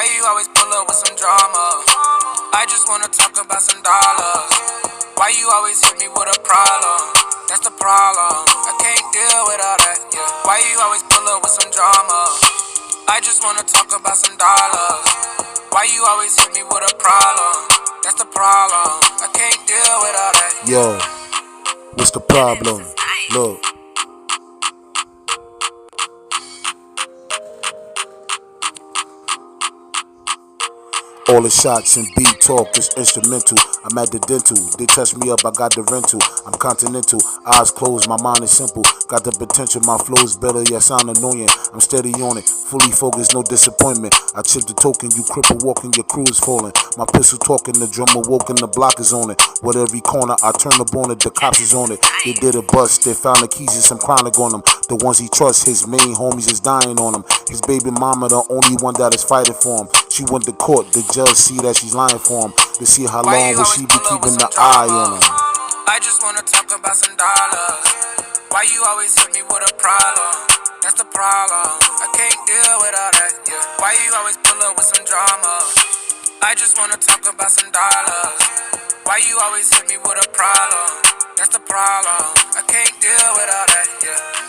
Why you always pull up with some drama? I just wanna talk about some dollars. Why you always hit me with a problem? That's the problem. I can't deal with all that, yeah. Why you always pull up with some drama? I just wanna talk about some dollars. Why you always hit me with a problem? That's the problem. I can't deal with all that. Yo, what's the problem? Look. All the shots and beat talk is instrumental. I'm at the dental, they touch me up, I got the rental. I'm continental, eyes closed, my mind is simple. Got the potential, my flow is better, yeah, sound annoying. I'm steady on it, fully focused, no disappointment. I chip the token, you cripple walking, your crew is falling. My pistol talking, the drummer woken, the block is on it. With every corner, I turn up on it, the cops is on it. They did a bust, they found the keys and some chronic on them. The ones he trusts, his main homies is dying on him. His baby mama, the only one that is fighting for him. She went to court, the judge see that she's lying for him. To see how long will she be keeping the eye on him. I just wanna talk about some dollars. Why you always hit me with a problem? That's the problem. I can't deal with all that, yeah. Why you always pull up with some drama? I just wanna talk about some dollars. Why you always hit me with a problem? That's the problem. I can't deal with all that, yeah.